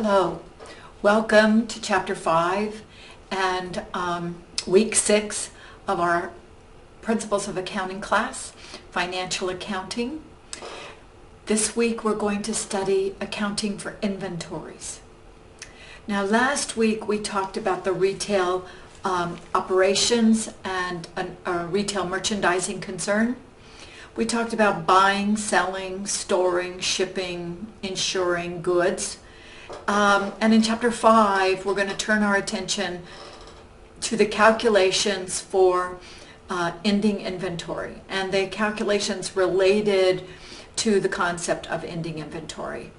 Hello, welcome to Chapter 5 and Week 6 of our Principles of Accounting class, Financial Accounting. This week we're going to study accounting for inventories. Now last week we talked about the retail operations and a retail merchandising concern. We talked about buying, selling, storing, shipping, insuring goods. And in Chapter 5, we're going to turn our attention to the calculations for ending inventory and the calculations related to the concept of ending inventory.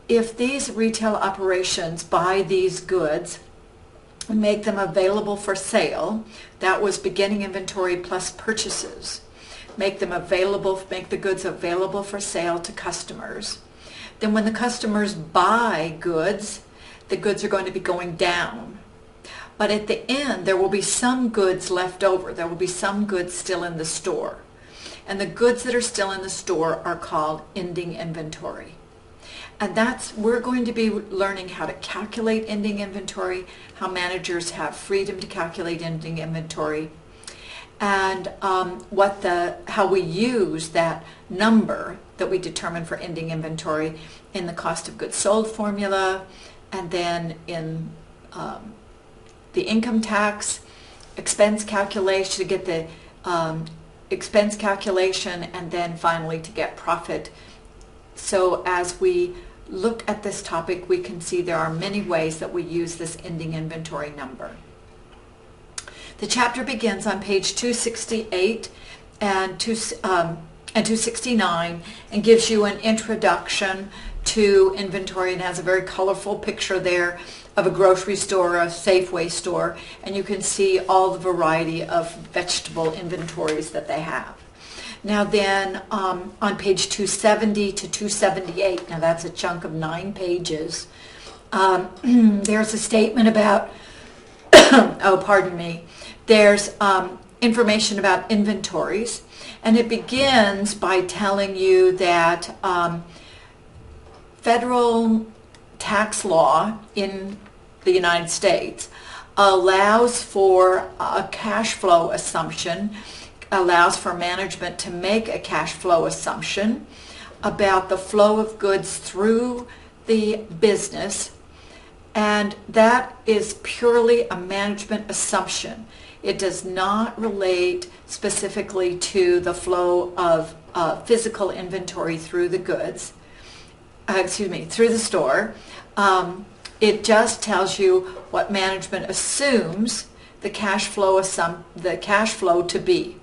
If these retail operations buy these goods and make them available for sale, that was beginning inventory plus purchases, make the goods available for sale to customers. Then when the customers buy goods, the goods are going to be going down. But at the end, there will be some goods left over. There will be some goods still in the store. And the goods that are still in the store are called ending inventory. And we're going to be learning how to calculate ending inventory, how managers have freedom to calculate ending inventory, and how we use that number that we determine for ending inventory in the cost of goods sold formula, and then in the income tax expense calculation to get the expense calculation, and then finally to get profit. So as we look at this topic, we can see there are many ways that we use this ending inventory number. The chapter begins on page 268 and 269 and gives you an introduction to inventory and has a very colorful picture there of a grocery store, a Safeway store, and you can see all the variety of vegetable inventories that they have. Now then on page 270 to 278, now that's a chunk of 9 pages, there's a statement about, there's information about inventories, and it begins by telling you that federal tax law in the United States allows for a cash flow assumption, allows for management to make a cash flow assumption about the flow of goods through the business, and that is purely a management assumption. It does not relate specifically to the flow of physical inventory through the goods, through the store. It just tells you what management assumes the cash flow to be.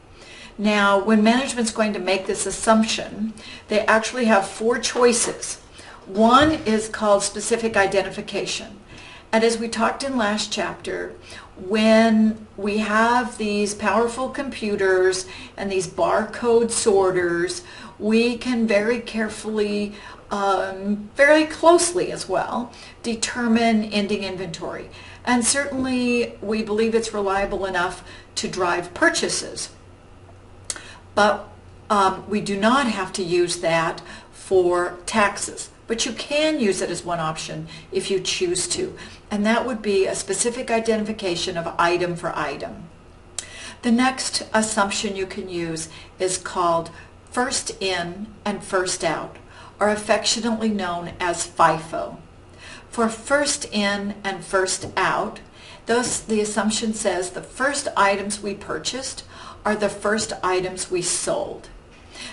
Now, when management's going to make this assumption, they actually have 4 choices. One is called specific identification. And as we talked in last chapter, when we have these powerful computers and these barcode sorters, we can very carefully, very closely as well, determine ending inventory. And certainly we believe it's reliable enough to drive purchases. But we do not have to use that for taxes. But you can use it as one option if you choose to. And that would be a specific identification of item for item. The next assumption you can use is called first in and first out, or affectionately known as Fifo. For first in and first out, the assumption says the first items we purchased are the first items we sold.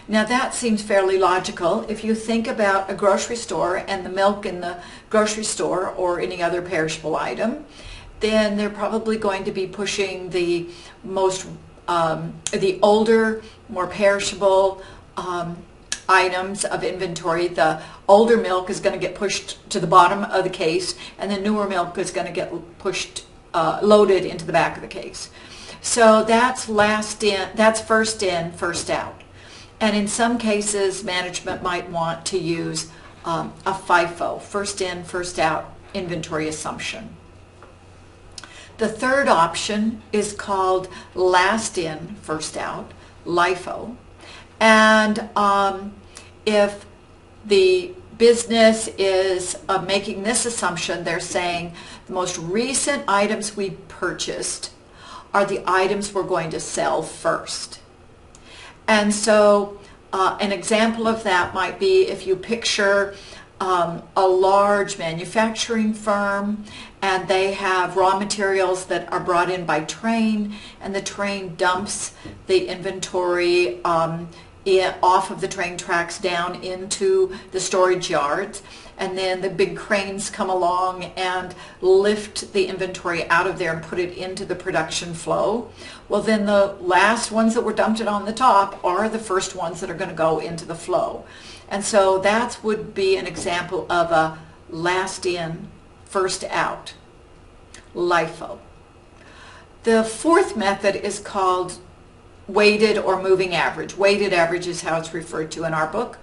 Now that seems fairly logical. If you think about a grocery store and the milk in the grocery store or any other perishable item, then they're probably going to be pushing the older, more perishable items of inventory. The older milk is going to get pushed to the bottom of the case, and the newer milk is going to get pushed, loaded into the back of the case. So that's first in, first out. And in some cases, management might want to use a FIFO, first in, first out inventory assumption. The third option is called last in, first out, Lifo. And if the business is making this assumption. They're saying the most recent items we purchased are the items we're going to sell first. And so an example of that might be if you picture a large manufacturing firm, and they have raw materials that are brought in by train, and the train dumps the inventory off of the train tracks down into the storage yards, and then the big cranes come along and lift the inventory out of there and put it into the production flow. Well, then the last ones that were dumped on the top are the first ones that are going to go into the flow. And so that would be an example of a last in, first out, Lifo. The fourth method is called weighted or moving average. Weighted average is how it's referred to in our book.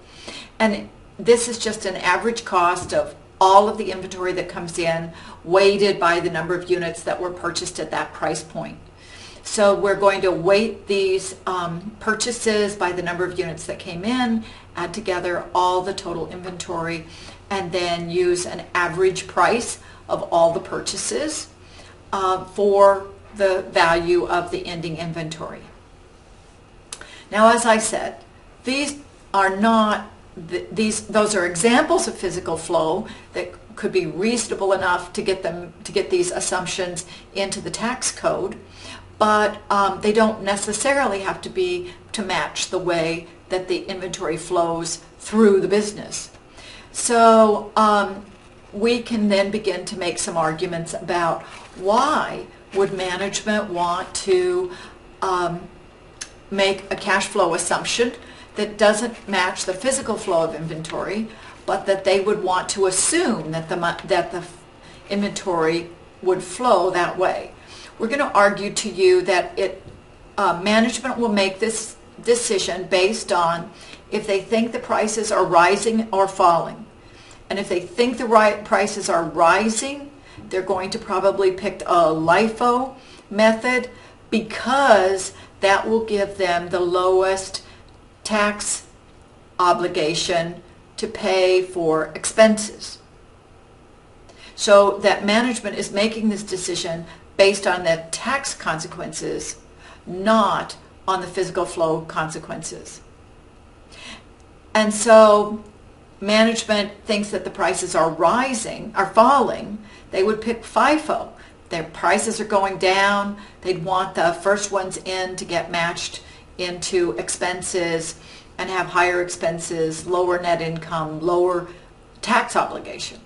And this is just an average cost of all of the inventory that comes in, weighted by the number of units that were purchased at that price point. So we're going to weight these purchases by the number of units that came in, add together all the total inventory, and then use an average price of all the purchases for the value of the ending inventory. Now, as I said, these are not those are examples of physical flow that could be reasonable enough to get these assumptions into the tax code, but they don't necessarily have to be to match the way that the inventory flows through the business. So we can then begin to make some arguments about why would management want to make a cash flow assumption that doesn't match the physical flow of inventory, but that they would want to assume that the inventory would flow that way. We're going to argue to you that management will make this decision based on if they think the prices are rising or falling. And if they think the prices are rising, they're going to probably pick a Lifo method because that will give them the lowest tax obligation to pay for expenses. So that management is making this decision based on the tax consequences, not on the physical flow consequences. And so management thinks that the prices are falling, they would pick Fifo. Their prices are going down, they'd want the first ones in to get matched into expenses and have higher expenses, lower net income, lower tax obligation.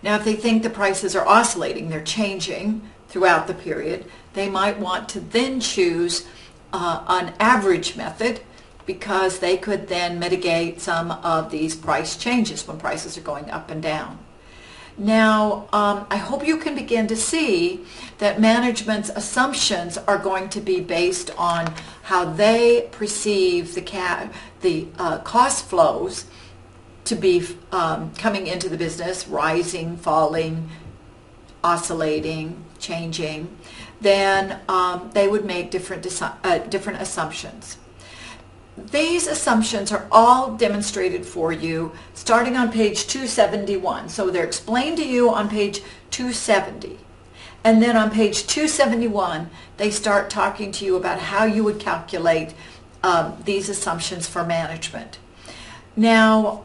Now, if they think the prices are oscillating, they're changing throughout the period, they might want to then choose an average method because they could then mitigate some of these price changes when prices are going up and down. Now, I hope you can begin to see that management's assumptions are going to be based on how they perceive the cost flows to be coming into the business, rising, falling, oscillating, changing. Then they would make different assumptions. These assumptions are all demonstrated for you starting on page 271. So they're explained to you on page 270. And then on page 271, they start talking to you about how you would calculate these assumptions for management. Now,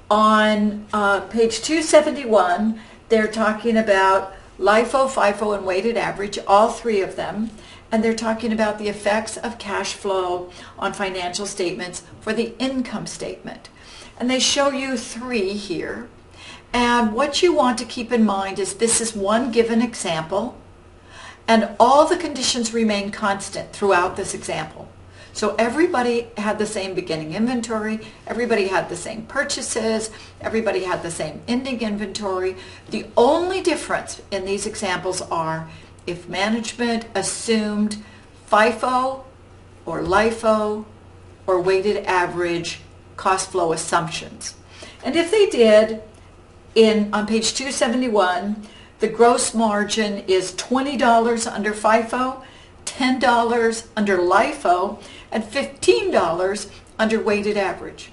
on page 271, they're talking about Lifo, Fifo, and weighted average, all three of them. And they're talking about the effects of cash flow on financial statements for the income statement. And they show you three here. And what you want to keep in mind is this is one given example, and all the conditions remain constant throughout this example. So everybody had the same beginning inventory, everybody had the same purchases, everybody had the same ending inventory. The only difference in these examples are if management assumed FIFO or LIFO or weighted average cost flow assumptions. And if they did, on page 271, the gross margin is $20 under FIFO, $10 under LIFO, and $15 under weighted average.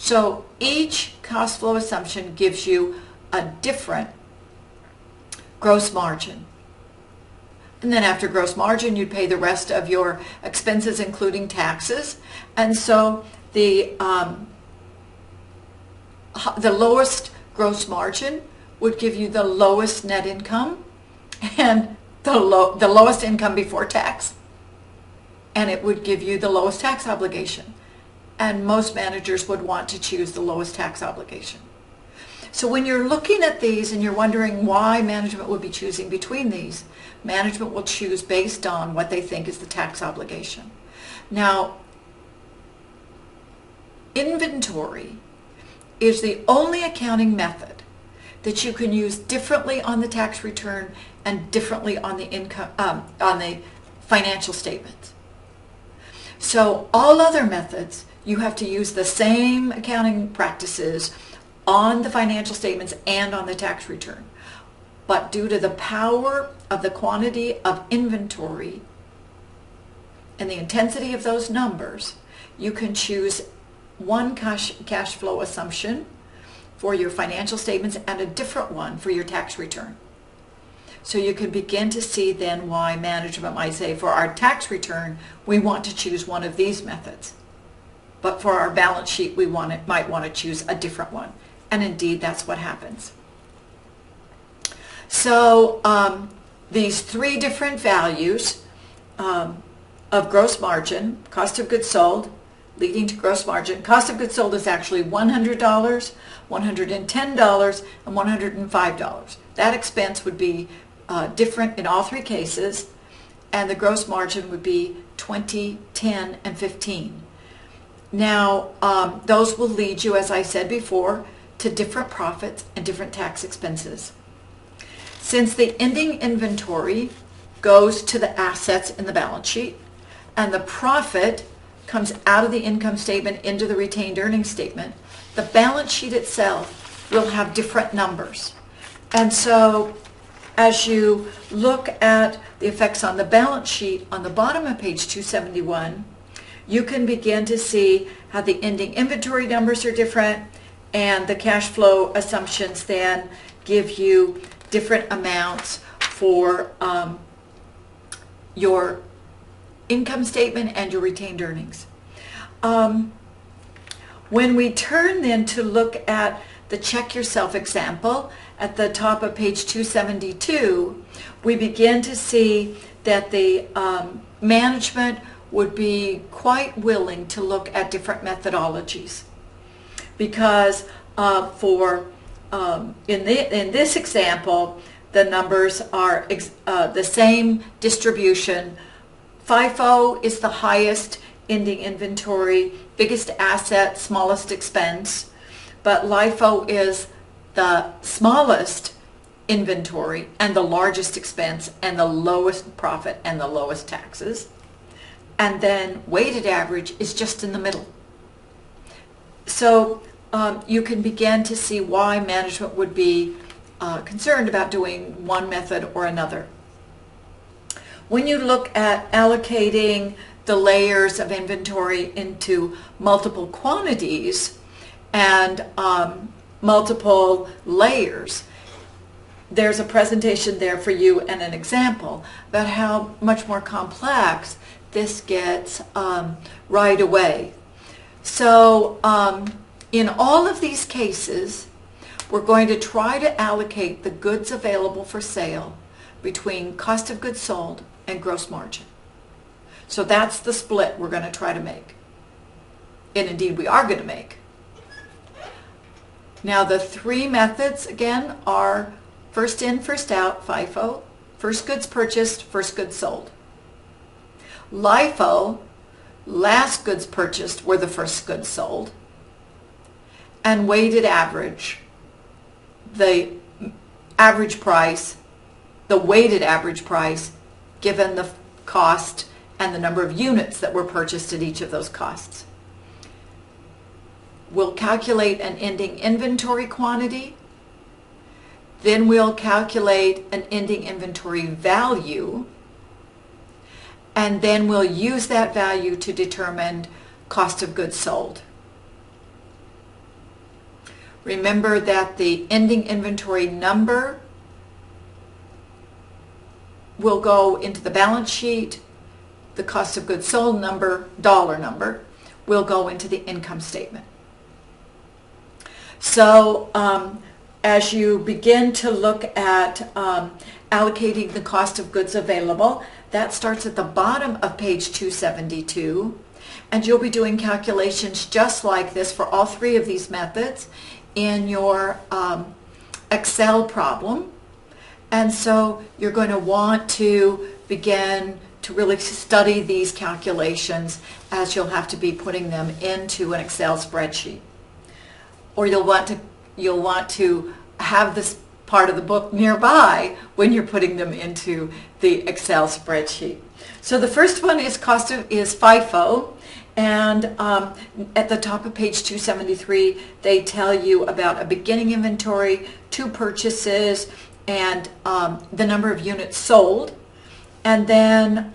So each cost flow assumption gives you a different gross margin. And then after gross margin, you'd pay the rest of your expenses, including taxes. And so the lowest gross margin would give you the lowest net income and the lowest income before tax. And it would give you the lowest tax obligation. And most managers would want to choose the lowest tax obligation. So when you're looking at these and you're wondering why management would be choosing between these, management will choose based on what they think is the tax obligation. Now, inventory is the only accounting method that you can use differently on the tax return and differently on the income on the financial statements. So all other methods, you have to use the same accounting practices on the financial statements and on the tax return. But due to the power of the quantity of inventory and the intensity of those numbers, you can choose one cash flow assumption for your financial statements and a different one for your tax return. So you can begin to see then why management might say, for our tax return, we want to choose one of these methods. But for our balance sheet, we might want to choose a different one. And indeed, that's what happens. So these three different values of gross margin, cost of goods sold, leading to gross margin. Cost of goods sold is actually $100, $110, and $105. That expense would be different in all three cases, and the gross margin would be 20, 10, and 15. Now, those will lead you, as I said before, to different profits and different tax expenses. Since the ending inventory goes to the assets in the balance sheet, and the profit comes out of the income statement into the retained earnings statement, the balance sheet itself will have different numbers. And so as you look at the effects on the balance sheet on the bottom of page 271, you can begin to see how the ending inventory numbers are different, and the cash flow assumptions then give you different amounts for your income statement and your retained earnings. When we turn then to look at the check yourself example at the top of page 272, we begin to see that the management would be quite willing to look at different methodologies, because in this example, the numbers are the same distribution. Fifo is the highest ending inventory, biggest asset, smallest expense, but Lifo is the smallest inventory and the largest expense and the lowest profit and the lowest taxes. And then weighted average is just in the middle. So you can begin to see why management would be concerned about doing one method or another. When you look at allocating the layers of inventory into multiple quantities and multiple layers, there's a presentation there for you and an example about how much more complex this gets right away. So in all of these cases, we're going to try to allocate the goods available for sale between cost of goods sold and gross margin. So that's the split we're going to try to make. And indeed we are going to make. Now the three methods again are first in, first out, FIFO, first goods purchased, first goods sold. Lifo, last goods purchased were the first goods sold. And weighted average, the average price, the weighted average price given the cost and the number of units that were purchased at each of those costs. We'll calculate an ending inventory quantity. Then we'll calculate an ending inventory value. And then we'll use that value to determine cost of goods sold. Remember that the ending inventory number will go into the balance sheet. The cost of goods sold number, dollar number, will go into the income statement. So as you begin to look at allocating the cost of goods available, that starts at the bottom of page 272. And you'll be doing calculations just like this for all three of these methods in your Excel problem. And so you're going to want to begin to really study these calculations, as you'll have to be putting them into an Excel spreadsheet. Or you'll want to have this part of the book nearby when you're putting them into the Excel spreadsheet. So the first one is FIFO, and at the top of page 273 they tell you about a beginning inventory, 2 purchases, and the number of units sold. And then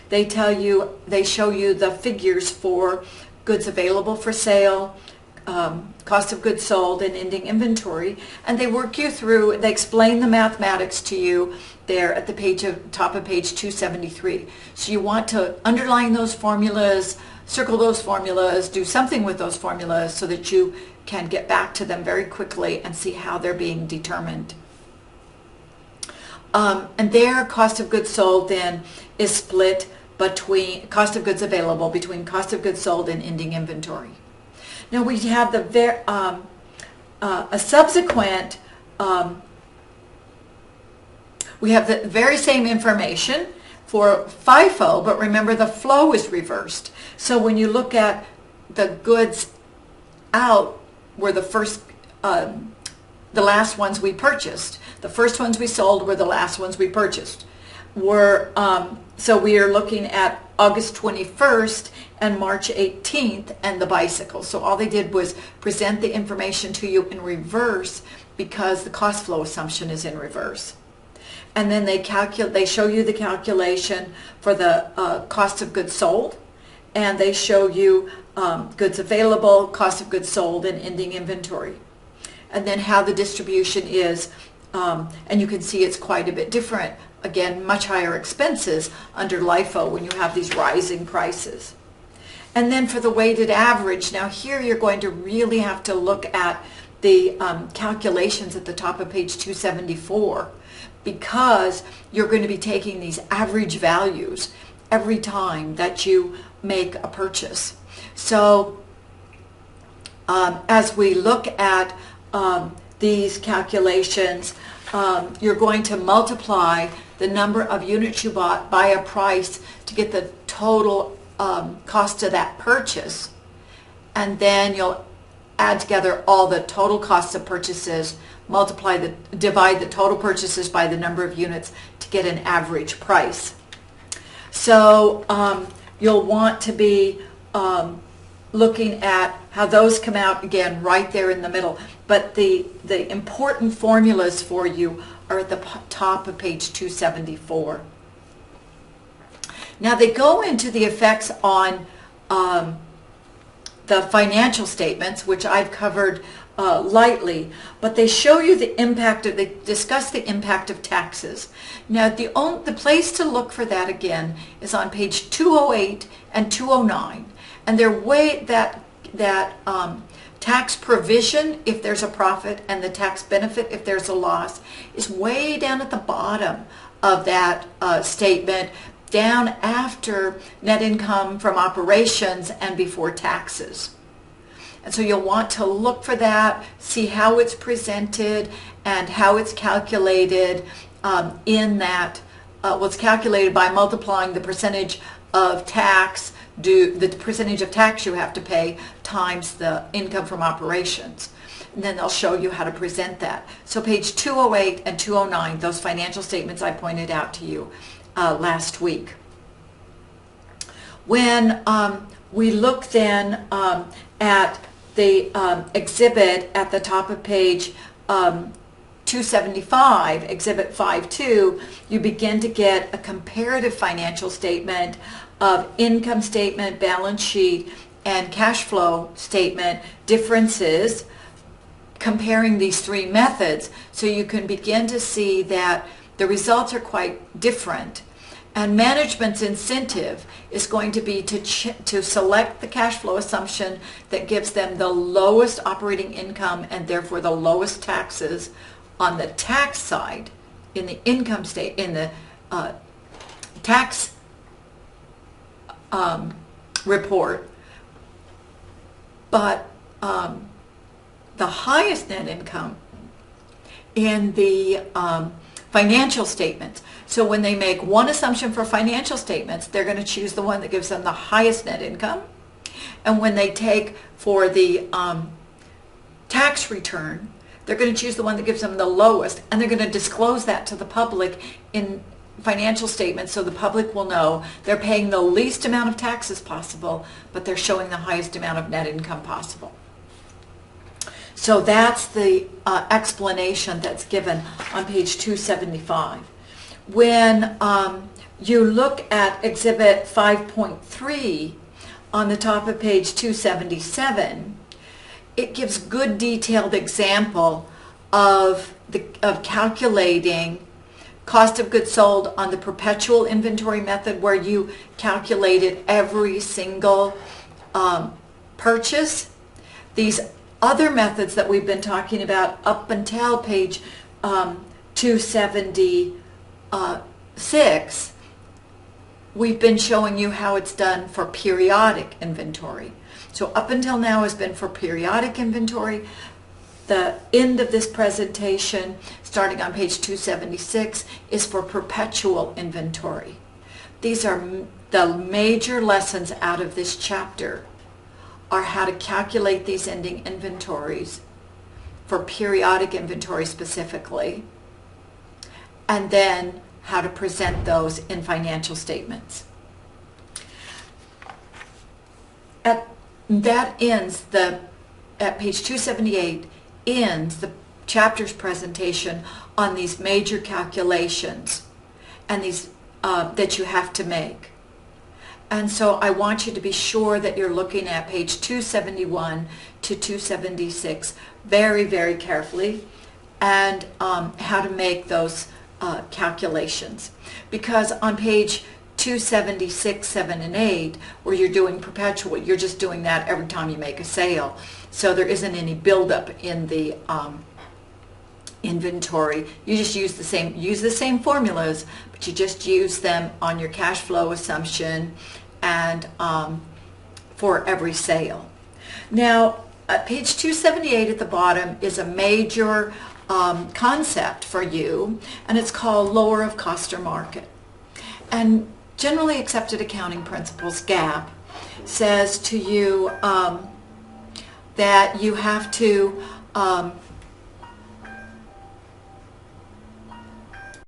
they show you the figures for goods available for sale, cost of goods sold, and ending inventory. And they work you through, they explain the mathematics to you there at the top of page 273. So you want to underline those formulas, circle those formulas, do something with those formulas so that you can get back to them very quickly and see how they're being determined. And their cost of goods sold then is split between cost of goods available between cost of goods sold and ending inventory. Now we have a subsequent, we have the very same information for FIFO, but remember the flow is reversed. So when you look at the goods out were the last ones we purchased. The first ones we sold were the last ones we purchased. So we are looking at August 21st and March 18th and the bicycle. So all they did was present the information to you in reverse because the cost flow assumption is in reverse. And then they show you the calculation for the cost of goods sold, and they show you goods available, cost of goods sold, and ending inventory. And then how the distribution is, and you can see it's quite a bit different. Again, much higher expenses under Lifo when you have these rising prices. And then for the weighted average, now here you're going to really have to look at the calculations at the top of page 274, because you're going to be taking these average values every time that you make a purchase. So as we look at these calculations, you're going to multiply the number of units you bought by a price to get the total cost of that purchase, and then you'll add together all the total costs of purchases, divide the total purchases by the number of units to get an average price. So you'll want to be looking at how those come out, again, right there in the middle. But the important formulas for you are at the top of page 274. Now they go into the effects on the financial statements, which I've covered lightly, but they show you the impact they discuss the impact of taxes. Now the place to look for that again is on page 208 and 209, and they're that tax provision if there's a profit and the tax benefit if there's a loss is way down at the bottom of that statement, down after net income from operations and before taxes. And so you'll want to look for that, see how it's presented and how it's calculated in that. It's calculated by multiplying the percentage of tax the percentage of tax you have to pay times the income from operations. And then they'll show you how to present that. So page 208 and 209, those financial statements I pointed out to you last week. When we look then at the exhibit at the top of page 275, Exhibit 5.2, you begin to get a comparative financial statement of income statement, balance sheet, and cash flow statement differences comparing these three methods so you can begin to see that the results are quite different. And management's incentive is going to be to select the cash flow assumption that gives them the lowest operating income and therefore the lowest taxes on the tax side in the income state, in the tax report. But the highest net income in the financial statements. So when they make one assumption for financial statements, they're going to choose the one that gives them the highest net income. And when they take for the tax return, they're going to choose the one that gives them the lowest. And they're going to disclose that to the public in financial statements so the public will know they're paying the least amount of taxes possible, but they're showing the highest amount of net income possible. So that's the explanation that's given on page 275. When you look at Exhibit 5.3 on the top of page 277, it gives good detailed example of calculating cost of goods sold on the perpetual inventory method, where you calculated every single purchase. These other methods that we've been talking about up until page 276, we've been showing you how it's done for periodic inventory. So up until now has been for periodic inventory. The end of this presentation, starting on page 276, is for perpetual inventory. These are the major lessons out of this chapter, are how to calculate these ending inventories for periodic inventory specifically, and then how to present those in financial statements. That ends at page 278 ends the chapter's presentation on these major calculations and these that you have to make. And so I want you to be sure that you're looking at page 271 to 276 very, very carefully, and how to make those calculations. Because on page 276, 7, and 8, where you're doing perpetual, you're just doing that every time you make a sale. So there isn't any buildup in the inventory. You just use the same formulas, but you just use them on your cash flow assumption and for every sale. Now, page 278 at the bottom is a major concept for you, and it's called lower of cost or market. And generally accepted accounting principles, GAAP, says to you that you have to